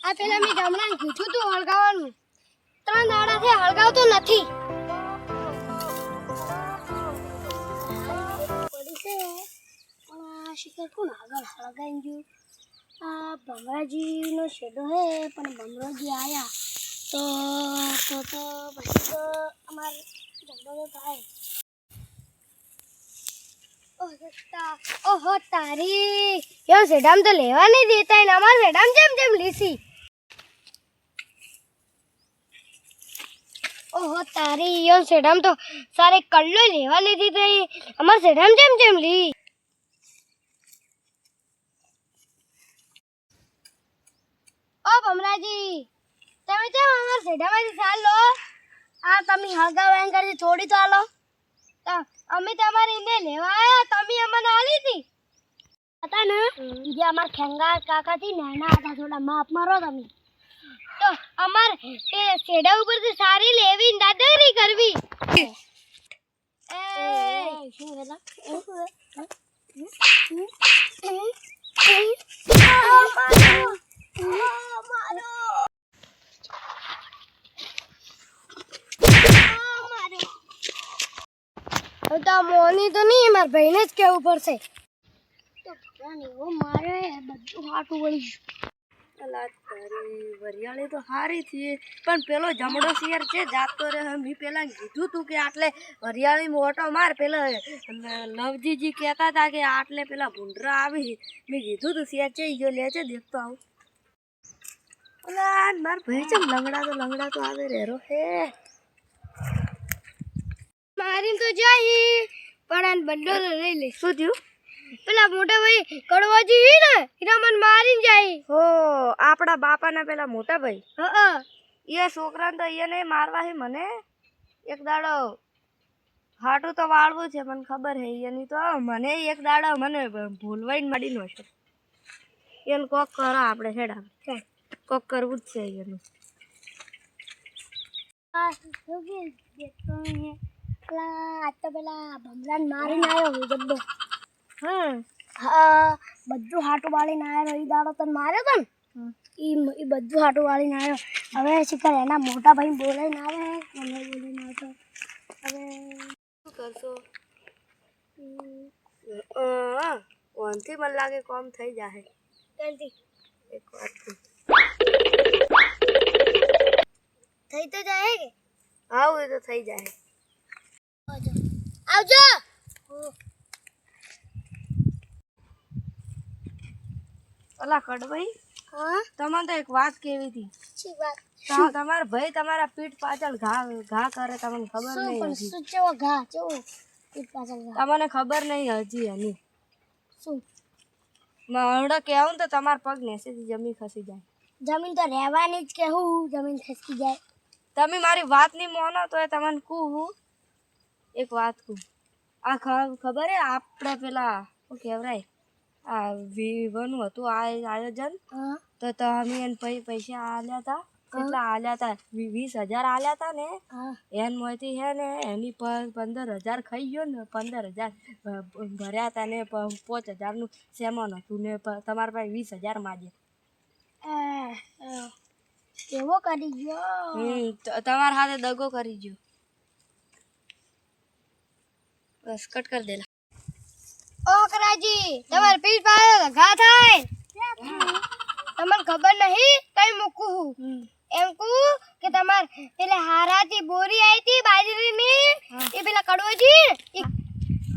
આ પેલા મેં ગામડાને કીધું તું હળગાવાનું 3 દાડાથી હળગાવતો નથી. પડી છે પણ આ શિખર કોણ આગળ હળગાઈ ગયું? આ ભમરાજીનો શેડો હે પણ ભમરાજી આયા તો પછી તો અમાર ઝઘડો તો થાય. ઓહો તારી યો સેડામ તો લેવા નહીં દેતા ને અમાર સેડામ જેમ લીસી. ઓહો તારી યો સેડામ તો સારે કલ્લો લેવા નહીં દીધી અમાર સેડામ જેમ લી. ઓ ભમરાજી તમે કેમ અમાર સેડામાંથી સાલ લો? આ તમે હળગાવા એમ કરી થોડી તો આલો. અમે તમારે એને લેવા આયા તમે અમને આલી હતી હતા ને જે અમાર ખેંગા કાકાથી નાના હતા થોડા માપ મારો તમે તો અમાર તે સેડા ઉપરથી સારી લેવી ને દાદાગીરી કરવી. એ શું હેલા તો મોની તો નહીં મારા ભાઈને જ કેવું પડશે. તો ભગવાન એવો મારે બધું હાટું વળી ગયું. અલા તારી વરિયાળી તો સારી થઈ પણ પેલો જમડો શેર છે જાતો રે. મેં પેલા કીધું તું કે આટલે વરિયાળી મોટો માર. પેલા લવજીજી કહેતા હતા કે આટલે પેલા ભૂંડરા આવી. મેં કીધું તું શેર છે ઈયો લે છે દેખતો આવું. અલા માર ભાઈ છે લંગડા તો આવે રેરો હે. મારી તો જાય પણ બંડો લઈ લે. શું થયું? પેલા મોટા ભાઈ કડવાજી હી ને એના મને મારીને જાય. હો આપણા બાપાના પેલા મોટા ભાઈ હા એ છોકરાને તો એને મારવા હે. મને એક દાડો હાટું તો વાળવું છે મને ખબર હે. એની તો મને એક દાડો મને ભૂલવાઈને મળી ન છે. એને કોક કરો આપણે હેડા કોક કરવું જ છે એનું. આજ તો પેલા ભમરાને મારીને આવ્યો જબ્બો. હા બધું હાટું વાળીને આવ્યો. એ દાડો તને માર્યો તો ને એ બધું હાટું વાળીને આવ્યો. હવે શિખર એના મોટા ભાઈ બોલાઈને આવે મને બોલીને આવતો. હવે શું કરશો? ઓનથી મને લાગે કોમ થઈ જાય. જલ્દી એક વાત થઈ તો જાય કે આવું એ તો થઈ જાય. આવજો. ઓલા કડભાઈ હા તમને તો એક વાત કેવી હતી. છી વાત તમારા ભાઈ તમારા પીઠ પાછળ ઘા કરે તમને ખબર નહીં હજી. શું ચેવો ઘા ચેવો પીઠ પાછળ ઘા તમને ખબર નહીં હજી એની. શું હમણાં કહેવું ને તો તમારા પગ નેસેથી જમીન ખસી જાય. જમીન તો રહેવાની જ કે હું જમીન ખસકી જાય. તમે મારી વાત નહીં માનો તો એ તમને કહું એક વાત કહું. આ ખબર હે આપણે પેલા શું કહેવાય આ વિવાનું હતું આ આયોજન તો તમે એને પૈસા આલ્યા હતા. કેટલા આલ્યા હતા? 20,000 આલ્યા હતા ને. એનમાંથી હે ને એની 15,000 ખાઈ ગયો ને. 15,000 ભર્યા હતા ને 5,000નું સેમન હતું ને તમારા પાસે 20,000 માગે. કેવો કરી ગયો? તમારા હાથે દગો કરી ગયો. બસ કટ કરી દેલા. ઓ કરાજી તમારે પીઠ પાછળ ઘા થાય તમને ખબર નહીં કઈ મૂકું એમ કહું કે તમાર પેલે હારાથી બોરી આવી હતી બાજરીની એ પેલા કડવાજી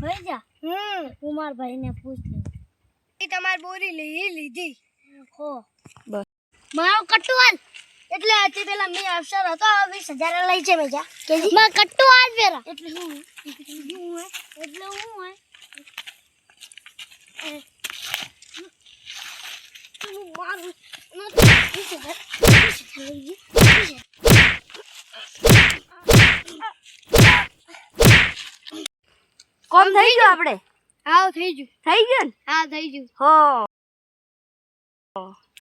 હોય જા. હું મારા ભાઈને પૂછ લઉં. એ તમારી બોરી લીધી હો બસ મારો કટવાલ એટલે આજે પેલા મેં અવસર હતો 20,000 લઈ છે મેજા કેજી માં કટવાલ પેલા એટલે હું એટલે હું હોય કોમ થઈ ગયો આપણે. હા થઈ ગયું થઈ ગયો ને. હા થઈ ગયું હો